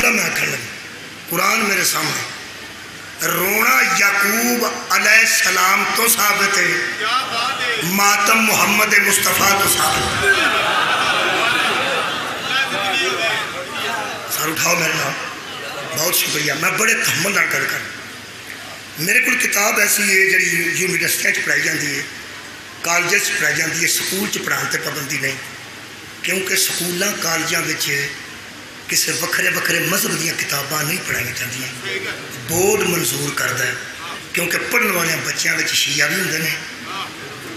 لگا میں آخر لگا قرآن میرے سامنے رونا یعقوب علیہ السلام تو ثابت ہے، ماتم محمد مصطفیٰ تو ثابت ہے۔ سر اٹھاؤ میرے نام، بہت شکریہ، میں بڑے تحمل نال گل کر۔ میرے کو کتاب ایسی ہے جی یونیورسٹیاں پڑھائی جاتی ہے، کالجز پڑھائی جاتی ہے، سکول پڑھان تے پابندی نہیں، کیونکہ سکولاں کالجاں وچ کسی وکھرے وکھرے مذہب دیا کتاباں نہیں پڑھائی جاتی، بورڈ منظور کرتا ہے، کیونکہ پڑھنے والے بچوں میں شیعہ بھی ہوتے ہیں،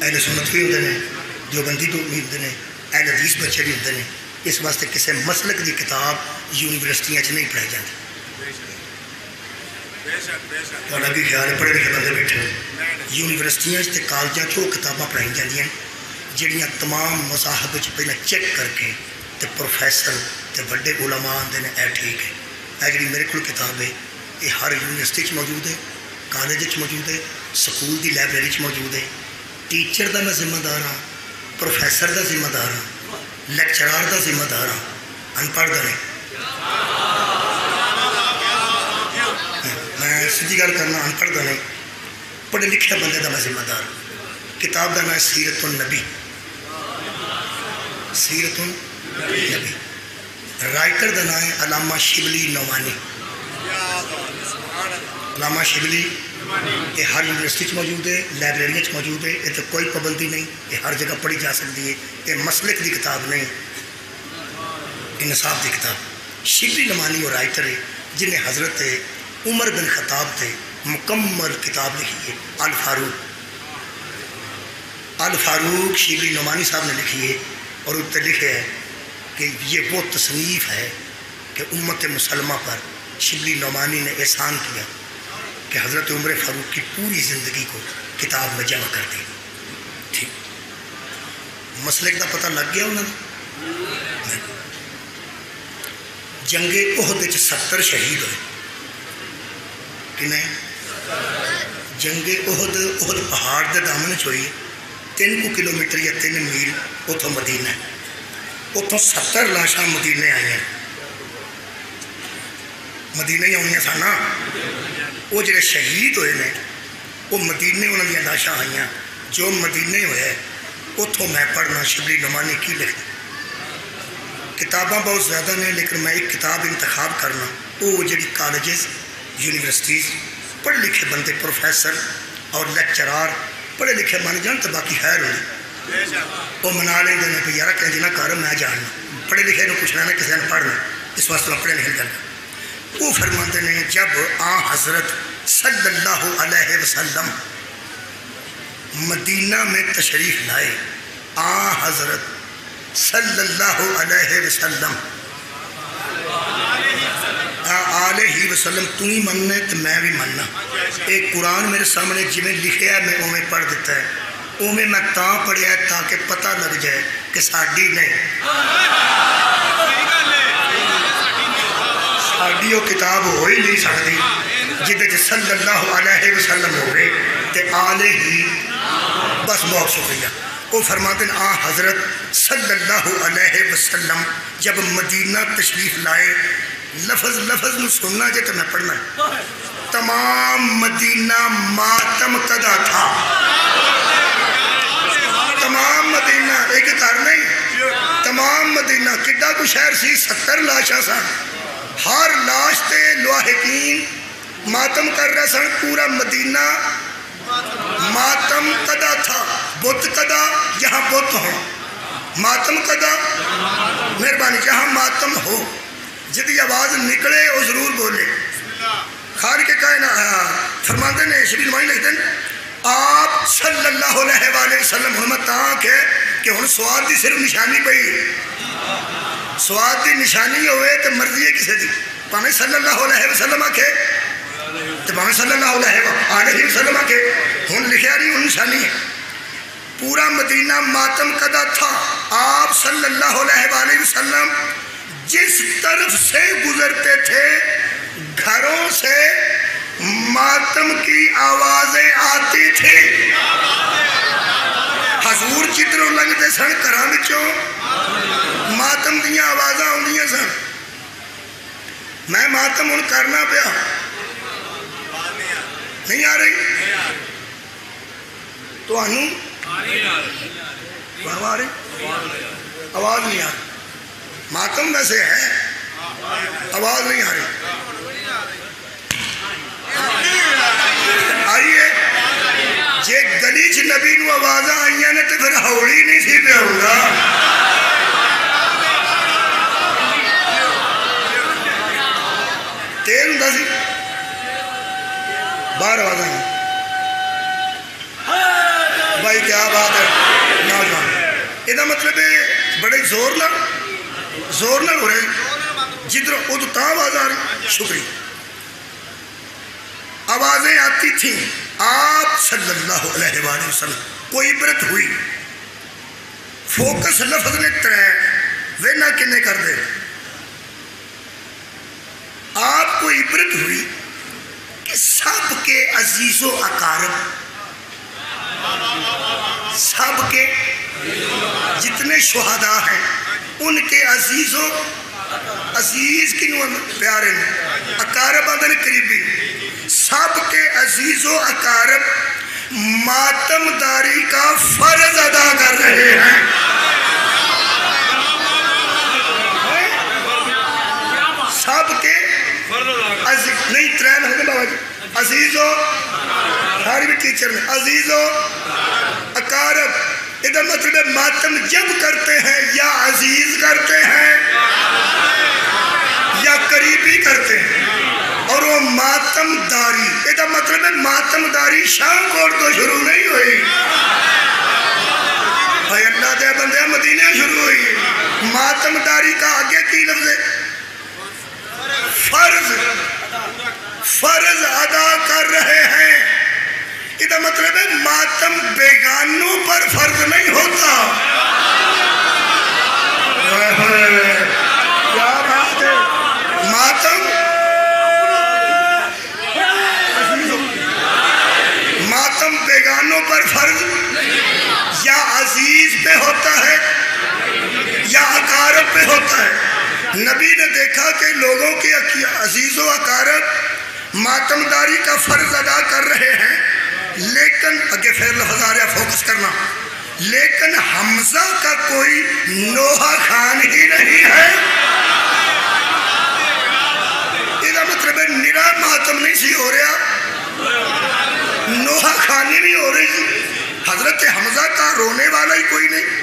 اہل سنت بھی ہوتے ہیں، دیوبندی بھی ہوتے ہیں، اہل حدیث بچے بھی ہوتے ہیں، اس واسطے کسی مسلک کی کتاب یونیورسٹیاں نہیں پڑھائی جاتی۔ تھوڑا بھی خیال ہے پڑھے لکھے بندے بیٹھے یونیورسٹیاں کالجاں وہ کتاباں پڑھائی جاندیاں جہاں تمام مذاہب پہلے چیک کر کے تے پروفیسر تے بڑے علماء آتے ہیں اے ٹھیک ہے، اے جی میرے کو کتاب ہے یہ ہر یونیورسٹی موجود ہے، کالج موجود ہے، سکول کی لائبریری موجود ہے، ٹیچر کا میں ذمہ دار ہاں، پروفیسر کا ذمہ دار ہاں، لیکچرار کا ذمہ دار ہاں، ان پڑھ کا نہیں۔ میں سیدھی گل کرنا، ان پڑھ کا نہیں، پڑھے لکھے بندے کا میں ذمہ دار۔ کتاب کا نام ہے سیرت النبی، سیرت النبی، رائٹر کا نام ہے علامہ شبلی نعمانی۔ علامہ شبلی یہ ہر یونیورسٹی موجود ہے، لائبریری موجود ہے، یہ تو کوئی پابندی نہیں، یہ ہر جگہ پڑھی جا سکتی ہے، یہ مسلک کی کتاب نہیں، یہ نصاب کی کتاب۔ شبلی نعمانی وہ رائٹر ہے جنہیں حضرت عمر بن خطاب تے مکمل کتاب لکھی ہے، الفاروق۔ الفاروق شبلی نعمانی صاحب نے لکھی ہے، اور اس پر لکھے ہے کہ یہ وہ تصنیف ہے کہ امت مسلمہ پر شبلی نعمانی نے احسان کیا کہ حضرت عمر فاروق کی پوری زندگی کو کتاب میں جمع کر دی۔ ٹھیک، مسلک کا پتہ لگ گیا انہوں نے۔ جنگ احد 70 شہید ہوئے، کنے جنگ احد پہاڑ کے دامن ہوئی، 3 کلومیٹر یا 3 میل اتوں مدینہ ہے، اتوں 70 لاشاں مدینے آئی ہیں، مدینے ہی آئی سن نا، وہ جڑے شہید ہوئے نے وہ مدینے انہوں دیا لاشاں آئی ہیں، جو مدینے ہوئے اتوں میں پڑھنا شبلی نعمانی کی لکھنا۔ کتاباں بہت زیادہ نے، لیکن میں ایک کتاب انتخاب کرنا، وہ جڑی کالجز یونیورسٹیز پڑھے لکھے بندے پروفیسر اور لیکچرار پڑھے لکھے من جان تو باقی خیر ہوئی، وہ منا لیں گے کہ یار کہ نہ کر میں جاننا، پڑھے لکھے کو پوچھنا نہ کسی نے پڑھنا، اس واسطے میں پڑھے لکھے کرنا۔ وہ فرماتے ہیں جب حضرت صلی اللہ علیہ وسلم مدینہ میں تشریف لائے، حضرت صلی اللہ علیہ وسلم علیہ وسلم تو ہی مننا تو میں بھی مننا۔ ایک قرآن میرے سامنے جویں لکھیا ہے میں اویں پڑھ دیتا ہے، اویں میں تاں پڑھیا ہے تاکہ پتہ لگ جائے کہ ساڈی نہیں، ساڈی وہ کتاب ہو ہی نہیں سکتی جہد صلی اللہ علیہ وسلم ہو رہے تے آلہ ہی، بس بہت شکریہ۔ وہ فرماتے ہیں حضرت صلی اللہ علیہ وسلم جب مدینہ تشریف لائے، لفظ نو سننا جے تو میں پڑھنا ہے، تمام مدینہ ماتم کدا تھا، تمام مدینہ ایک گھر نہیں، تمام مدینہ کڈا کو شہر سی، 70 لاشاں سن، ہر لاش تے لواحقین ماتم کر رہے سن، پورا مدینہ ماتم کدا تھا۔ بت کدا جہاں بت ہو، ماتم کدا مہربانی جہاں ماتم ہو، جدی آواز نکلے وہ ضرور بولے۔ خالق کائنات فرماتے ہیں شبلی نعمانی لکھتے ہیں آپ صلی اللہ علیہ وآلہ وسلم حرمت تاک ہے کہ ہن سواد دی صرف نشانی پئی، سواد دی نشانی ہوئے تو مرضی ہے کسی دی، پانے صلی اللہ علیہ وسلم آکھے تو پانے صلی اللہ علیہ وسلم آکھے، ہن لکھیا نہیں ہن نشانی ہے۔ پورا مدینہ ماتم کدا تھا، آپ صلی اللہ علیہ وآلہ وسلم جس طرف سے گزرتے تھے گھروں سے ماتم کی آوازیں آتی تھی، حضور جدھروں لنگتے سن گھراں وچوں ماتم دیاں آوازاں آندیاں سن۔ میں ماتم ہوں کرنا پیا نہیں آ رہی تو آ رہی آواز نہیں آ رہی ماتم ویسے ہے آواز نہیں آ رہی آئیے جے گلی چ نبی نو آواز آئی نے تو پھر ہولی نہیں سی پہ ہوگا تیل ہوں سی باہر آواز آئی بھائی کیا بات ہے نوجوان یہ مطلب بڑے زور نہ ہو رہے جدھر وہ تو آواز آ رہی شکریہ آوازیں آتی تھیں آپ صلی اللہ علیہ وآلہ وسلم کوئی عبرت ہوئی فوکس لفظ نے ترے وہ نہ کنے کر دے آپ کو عبرت ہوئی کہ سب کے عزیز و اقارب سب کے جتنے شہداء ہیں ان کے عزیز کنوں پیارے نے اقارب آدھے قریبی سب کے عزیز و اقارب ماتم داری کا فرض ادا کر رہے ہیں سب کے نہیں ترین ہے بابا جی عزیز و ساری بھی ٹیچر میں عزیز و اقارب ادھر مطلب ماتم جب کرتے ہیں یا عزیز کرتے ہیں یا قریبی کرتے ہیں اور وہ ماتم داری ادھر مطلب ماتم داری شام کوٹ تو شروع نہیں ہوئی بھائی اللہ دے بندے مدینہ شروع ہوئی ماتم داری کا آگے کی لفظ ہے فرض ادا کر رہے ہیں ادھر مطلب ہے ماتم بیگانوں پر فرض نہیں ہوتا کیا بات ہے ماتم بیگانوں پر فرض یا عزیز پہ ہوتا ہے یا اقارب پہ ہوتا ہے نبی نے دیکھا کہ لوگوں کے عزیز و اقارب ماتم داری کا فرض ادا کر رہے ہیں لیکن اگے پھر لفظ آ رہا فوکس کرنا لیکن حمزہ کا کوئی نوحہ خان ہی نہیں ہے یہ مطلب ہے نرا ماتم نہیں سی ہو رہا نوحہ خانی نہیں ہو رہی حضرت حمزہ کا رونے والا ہی کوئی نہیں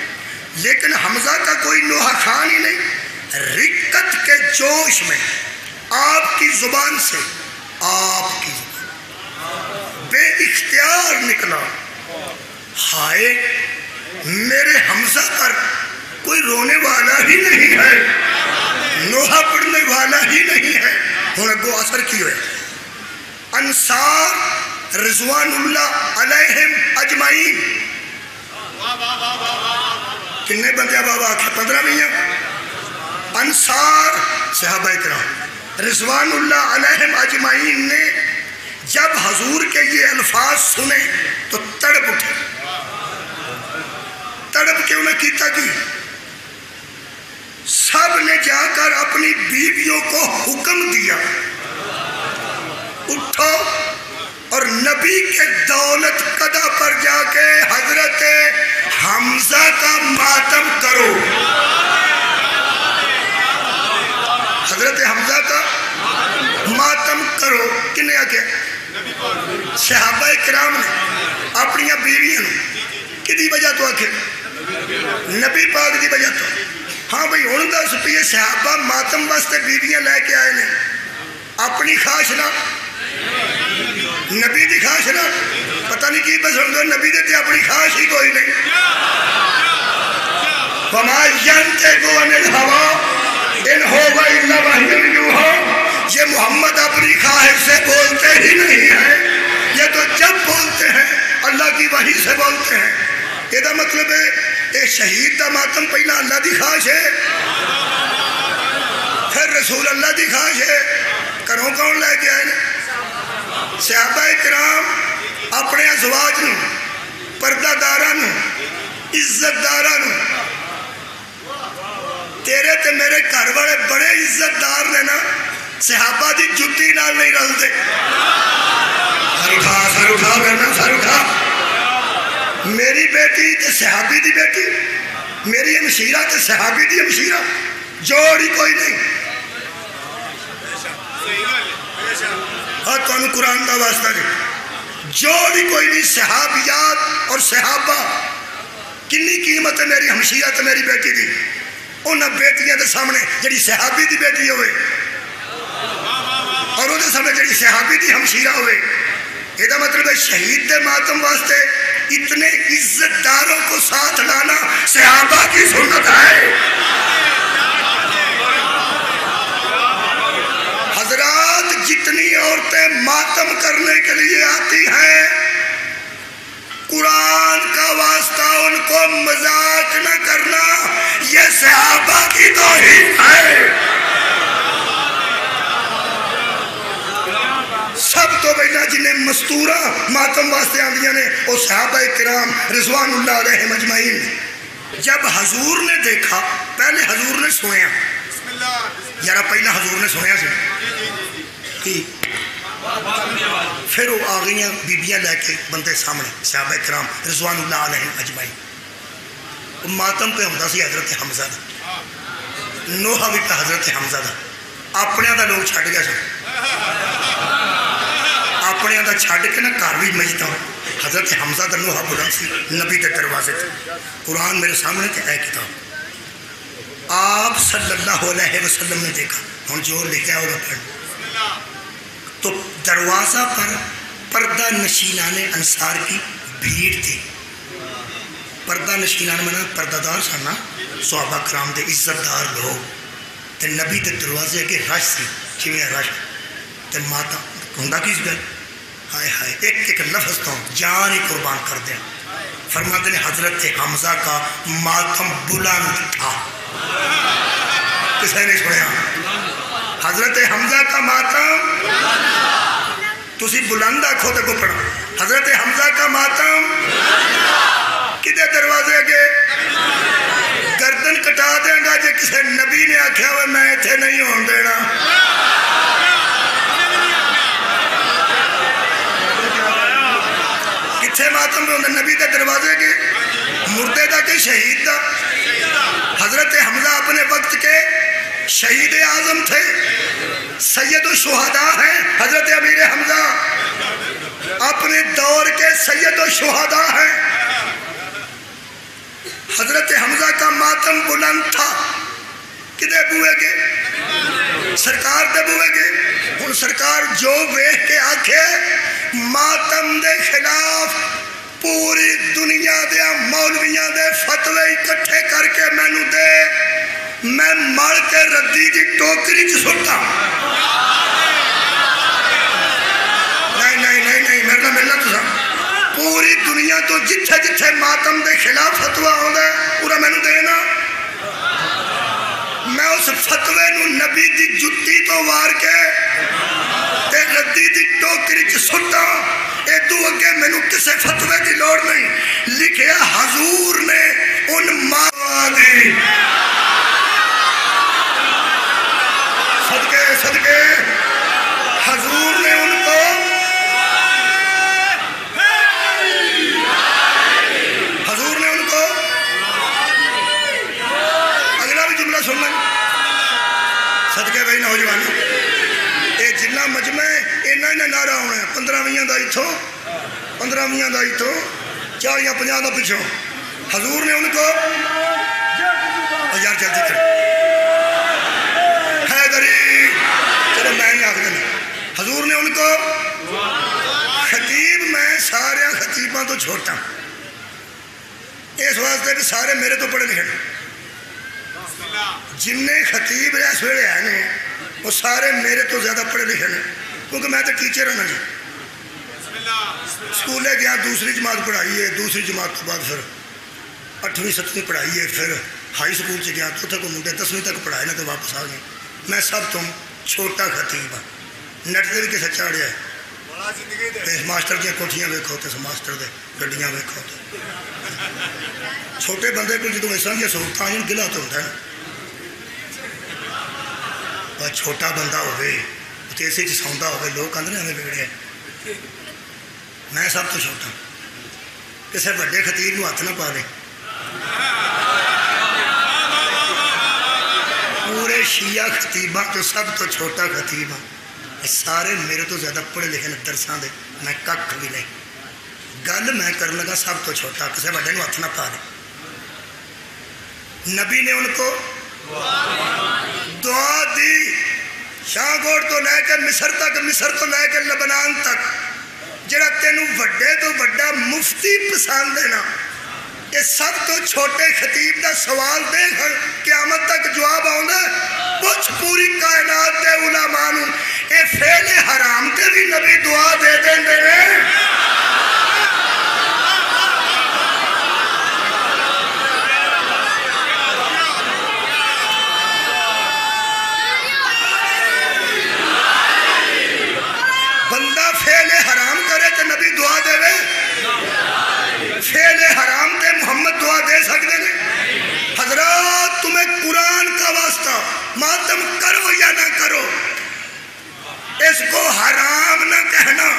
لیکن حمزہ کا کوئی نوحہ خان ہی نہیں رکت کے جوش میں آپ کی زبان سے آپ کی بے اختیار نکلا ہائے میرے حمزہ پر کوئی رونے والا ہی نہیں ہے نوحہ پڑھنے والا ہی نہیں ہے ہوں کو اثر کی ہوئے انصار رضوان اللہ علیہم اجمعین کنے بندے بابا آکھے 15 میاں انصار صحابہ اکرام رضوان اللہ علیہم اجمعین نے جب حضور کے یہ الفاظ سنے تو تڑپ اٹھے تڑپ کے انہیں کیتا کی سب نے جا کر اپنی بیویوں کو حکم دیا اٹھو اور نبی کے دولت قدہ پر جا کے حضرت حمزہ کا ماتم کرو حضرت حمزہ کا ماتم کرو کنے آکے صحابہ کرام نے اپنی بیویاں کدی وجہ تو آکے نبی پاک دی وجہ تو ہاں بھئی ہوں دا سپیے صحابہ ماتم واسطے بیویاں لے کے آئے نے اپنی خواہش نہ نبی دی خواہش نہ پتہ نہیں کی بس ہوں گا نبی دیتے اپنی خواہش ہی کوئی نہیں وَمَا يَنْتَقُ عَنِ الْهَوَىٰ إِنْ هُوَ إِلَّا وَحْيٌ يُوحَىٰ یہ محمد اپنی خواہش سے بولتے ہی نہیں ہیں یہ تو جب بولتے ہیں اللہ کی وحی سے بولتے ہیں یہ دا مطلب ہے اے شہید دا ماتم پہلا اللہ دی خواہش ہے پھر رسول اللہ دی خواہش ہے کروں کون لے کے آئے صحابہ کرام اپنے ازواج نو پردہ دارہ نو عزت دارہ نو تیرے تے میرے گھر والے بڑے عزت دار نے نا صحابہ دی جتی نال نہیں رلتے. سر اٹھا کرنا سر اٹھا. میری بیٹی تے صحابی دی بیٹی، میری ہمشیرہ تے صحابی دی ہمشیرہ، جوڑی کوئی نہیں. اور تمہیں قرآن دا واسطہ جی، جوڑی کوئی نہیں. صحابیات اور صحابہ کنی قیمت ہے میری ہمشیرہ تے میری بیٹی دی. انہاں بیٹیاں دے سامنے جڑی صحابی دی بیٹی ہوئے اور انہاں سامنے جڑی صحابی دی ہمشیرہ ہوئے، یہ مطلب ہے شہید دے ماتم واسطے اتنے عزت داروں کو ساتھ لانا صحابہ کی سنت ہے. حضرات جتنی عورتیں ماتم کرنے کے لیے آتی ہیں، قرآن کا واسطہ ان کو مذاق نہ کرنا، یہ صحابہ کی توہین ہے. سب تو پہلا جنہیں مستورہ ماتم واسطے آندیاں نے وہ صحابہ کرام رضوان اللہ علیہم اجمعین. جب حضور نے دیکھا، پہلے حضور نے سویا، یارا پہلا حضور نے سویا سی، پھر وہ آگئیاں بیبیاں لے کے بندے سامنے صحابہ کرام رضوان اللہ علیہم اجمعین. ماتم پہ ہوتا سی حضرت حمزہ دا، نوحہ بھی پہ حضرت حمزہ دا. اپنے دا لوگ چھٹ گیا سن، اپنے دا چھڑ کے نا گھر بھی مجتا. حضرت حمزہ دا نوحہ بلند سی نبی دے دروازے تھے. قرآن میرے سامنے تے اے کتاب آپ صلی اللہ علیہ وسلم نے دیکھا. ہن جو لکھا ہے وہ پڑھ. تو دروازہ پر پردہ نشینان انصار کی بھیڑ تھی. پردہ نشینان میں پردہ دار سننا صحابہ کرام دے عزت دار لوگ تے نبی دے دروازے کے رش سی چویں رش تے ماتا ہوندا کس گل. ہائے ہائے ایک ایک لفظ تو جان ہی قربان کر دیا. فرماتے ہیں حضرت حمزہ کا ماتم بلند تھا. کسے نے سنیا؟ حضرت حمزہ کا ماتم تسی بلند آکھو تے کو پڑھا. حضرت حمزہ کا ماتم کدے دروازے کے گردن کٹا دیں گا جے کسے نبی نے آکھیا ہوئے میں تھے نہیں ہون دینا. کتھے ماتم پہ ہوندے نبی دے دروازے کے مردے دا کہ شہید دا. حضرت حمزہ اپنے وقت کے شہید اعظم تھے، سید الشہداء ہیں. حضرت امیر حمزہ اپنے دور کے سید الشہداء ہیں. حضرت حمزہ کا ماتم بلند تھا. کدے بوئے گے؟ سرکار دے بوئے گے. ان سرکار جو ویکھ کے آکھے ماتم دے خلاف پوری دنیا دے مولویاں دے فتوے اکٹھے کر کے مینوں دے، میں مڑ کے ردی دی ٹوکری چ سٹا. نہیں میرے نہ ملنا تسا. پوری دنیا تو جتھے جتھے ماتم دے خلاف فتویٰ ہوتا ہے پورا مینوں دینا. میں اس فتوے نو نبی دی جتی تو وار کے تے ردی دی ٹوکری چ سٹا. ادو اگے مینوں کسے فتوے دی لوڑ نہیں. لکھیا حضور نے ان ماں دی صدقے حضور نے ان کو اگلا بھی جملہ سننا صدقے بھائی نوجوان یہ جنہ مجمع اینا ہی نعرہ ہونا ہے. 15 دا اتھوں 15 دا اتھوں 40-50 دا پچھوں. حضور نے ان کو یار جلدی کر حیدری چلو میں نہیں آخر نہیں. حضور نے ان کو خطیب میں سارے خطیباں تو چھوٹا اس واسطے کہ سارے میرے تو پڑھے لکھے. جن خطیب اس ویلے ہیں وہ سارے میرے تو زیادہ پڑھے لکھے ہیں کیونکہ میں تو ٹیچر ہوں نا جی. سکولے گیا دوسری جماعت پڑھائی ہے، دوسری جماعت کے بعد پھر 8ویں 7ویں پڑھائی ہے، پھر ہائی سکول سے گیا تو تک منڈے 10ویں تک پڑھائے نا تو واپس آ گئے. میں سب تو چھوٹا خطیب ہوں. نیٹ سے بھی کسے چاڑیا ہے ماسٹر دیا کوٹھیاں ویکھو تو ماسٹر دے گڈیاں ویکھو تو چھوٹے بندے کو جدو ایسا دیا سہولتیں گلا تو ہوتا ہے. اور چھوٹا بندہ ہوئے اسی سوندا ہوئے لوگ کہتے ہیں ہمیں بگڑے میں سب تو چھوٹا کسی بڑے خطیب کو ہاتھ نہ پا دے پورے شیعہ خطیباں تو سب تو چھوٹا خطیب ہاں سارے میرے تو زیادہ پڑھے لکھے درساں دے میں کھ بھی نہیں گل میں کر لگا سب تو چھوٹا کسی بڑے کو ہاتھ نہ پا دے نبی نے ان کو دعا دی شاہکوٹ تو لے کے مصر تک مصر تو لے کے لبنان تک جڑا تینوں وڈے تو وڈا مفتی پسند ہے نا یہ سب تو چھوٹے خطیب دا سوال دیکھ قیامت تک جواب آؤں پوچھ پوری کائنات دے علماء نوں اے فعل حرام تے بھی نبی دعا دے دیں دے بندہ فعل حرام کرے تو نبی دعا دے فعل حرام تے محمد دعا دے سکتے ہیں حضرات تمہیں قرآن کا واسطہ ماتم کرو یا نہ کرو اس کو حرام نہ کہنا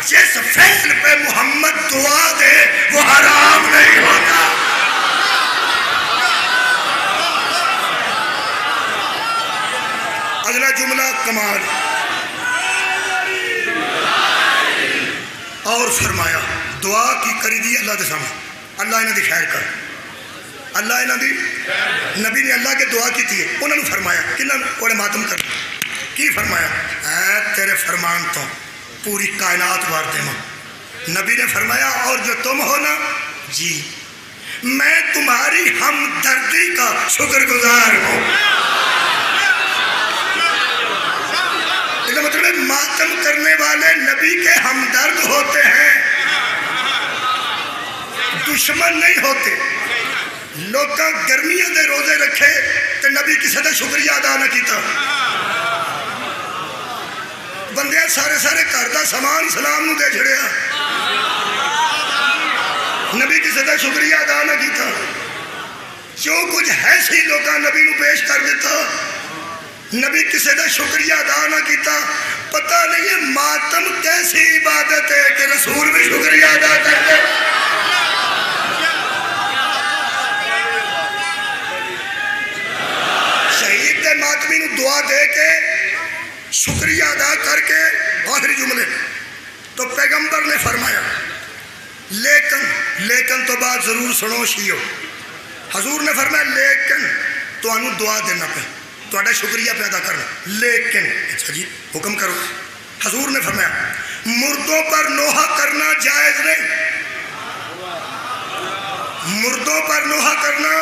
جس فعل پہ محمد دعا دے وہ حرام نہیں ہوتا اگلا جملہ کمال اور فرمایا دعا کی کری دی اللہ دے سامنے اللہ انہاں دی خیر کر اللہ انہاں دی نبی نے اللہ کے دعا کی تھی انہوں نے فرمایا کنہاں کوڑے ماتم کر کی فرمایا اے تیرے فرمان تو پوری کائنات وار دے ماں نبی نے فرمایا اور جو تم ہو نا جی میں تمہاری ہمدردی کا شکر گزار ہوں مطلب ہے ماتم کرنے والے نبی کے ہمدرد ہوتے ہیں دشمن نہیں ہوتے لوگاں گرمیاں دے روزے رکھے تو نبی کسی دا شکریہ ادا نہ کیتا بندے سارے گھر دا سامان اسلام نو دے چھڑیا نبی کسی دا شکریہ ادا نہ کیتا جو کچھ ہے سی لوگاں نبی نو پیش کر دیتا نبی کسی دا شکریہ ادا نہ کیتا پتہ نہیں ہے ماتم کیسی عبادت ہے کہ رسول بھی شکریہ ادا کرتے شہید دے ماتمی نو دعا دے کے شکریہ ادا کر کے آخری جملے تو پیغمبر نے فرمایا لیکن تو بات ضرور سنو شیعو حضور نے فرمایا لیکن تو انہوں دعا دینا پہ تو اڈا شکریہ پیدا کرنا لیکن اچھا جی حکم کرو حضور نے فرمایا مردوں پر نوحہ کرنا جائز نہیں مردوں پر نوحہ کرنا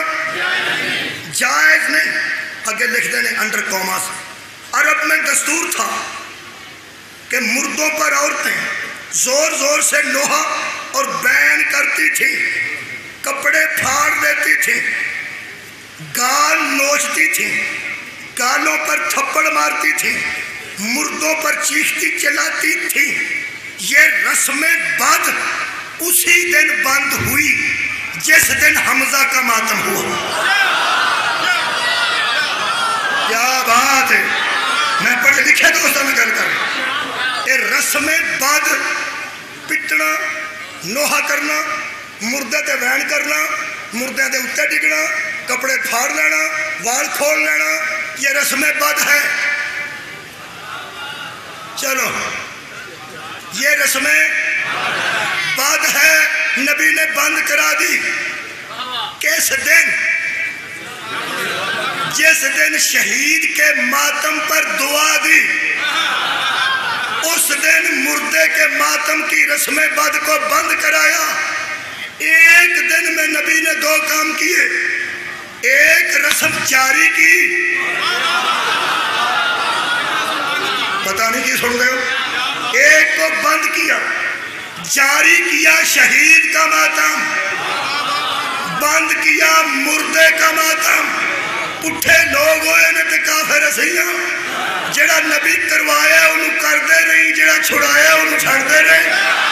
جائز نہیں آگے لکھ دینے انڈر کوماس عرب میں دستور تھا کہ مردوں پر عورتیں زور سے نوحہ اور بین کرتی تھی کپڑے پھاڑ دیتی تھی گال نوچتی تھی گالوں پر تھپڑ مارتی تھی مردوں پر چیختی چلاتی تھی یہ رسم بد اسی دن بند ہوئی جس دن حمزہ کا ماتم ہوا کیا بات ہے میں پڑھے لکھے دوستوں میں گل کر یہ رسم بد پٹنا نوحہ کرنا مردے تے وین کرنا مردے دے اتے ڈگنا کپڑے پھاڑ لینا وال کھول لینا یہ رسم بد ہے چلو یہ رسم بد ہے نبی نے بند کرا دی کس دن جس دن شہید کے ماتم پر دعا دی اس دن مردے کے ماتم کی رسم بد کو بند کرایا ایک دن میں نبی نے دو کام کیے ایک رسم جاری کی پتہ نہیں کی سن رہے ہو ایک کو بند کیا جاری کیا شہید کا ماتم بند کیا مردے کا ماتم اٹھے لوگ ہوئے نے تے کافر اسیاں جڑا نبی کروایا انہوں کر دے نہیں جڑا چھڑایا انہوں چھڑ دے نہیں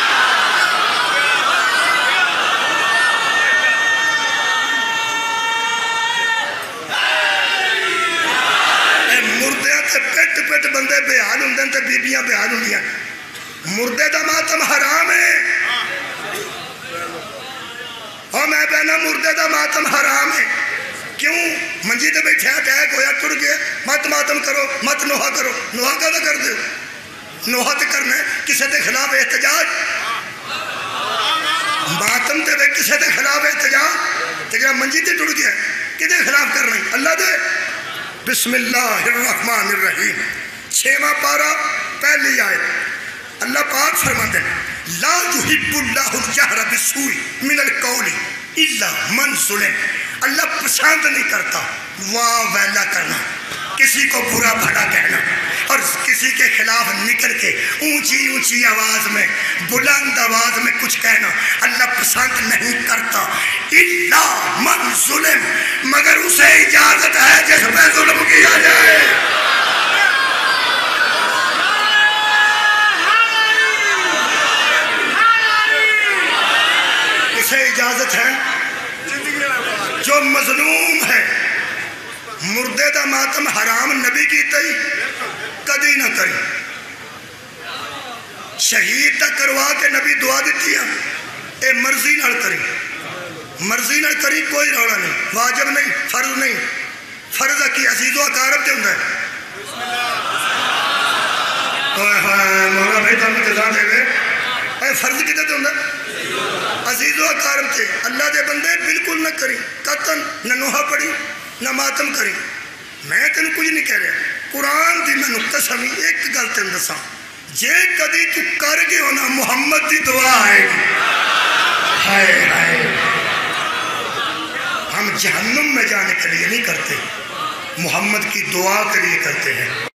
بیبیاں بیان ہوندیاں مردے دا ماتم حرام ہے اور میں پہنا مردے دا ماتم حرام ہے کیوں منجی تے بیٹھے اٹیک ہویا ٹر گیا مت ماتم کرو مت نوحہ کرو نوحہ کا کر دو نوحہ تے کرنا ہے کسے دے خلاف احتجاج ماتم تے بے کسے دے خلاف احتجاج تے کہ منجی تے ٹر گیا کدے خلاف کر رہی اللہ دے بسم اللہ الرحمن الرحیم 6واں پارہ پہلی آیت اللہ پاک فرماتے ہیں لا یحب اللہ الجہر بالسوء من القول الا من ظلم اللہ پسند نہیں کرتا واہ ویلا کرنا کسی کو برا بھلا کہنا اور کسی کے خلاف نکل کے اونچی اونچی آواز میں بلند آواز میں کچھ کہنا اللہ پسند نہیں کرتا الا من ظلم مگر اسے اجازت ہے جس پہ ظلم کیا جائے اسے اجازت ہے جو مظلوم ہے مردے دا ماتم حرام نبی کی تئی کدی نہ کری شہید دا کروا کے نبی دعا دیتی ہے اے مرضی نہ کری کوئی روڑا نہیں واجب نہیں فرض نہیں فرض کی عزیز و اقارب تے ہوں ہے مولا بھائی تو ہم جزا دے گئے اے فرض کتے تے ہوں عزیز و اقارب تے اللہ دے بندے بالکل نہ کری قطن نہ نوحہ پڑی نہ ماتم کری میں تینوں کچھ نہیں کہہ رہا قرآن دی میں قسم ایک گل تین دساں جے کدی تو کر گئے ہونا محمد دی دعا آئے گی ہائے ہائے ہم جہنم میں جانے کے لیے نہیں کرتے محمد کی دعا کے لیے کرتے ہیں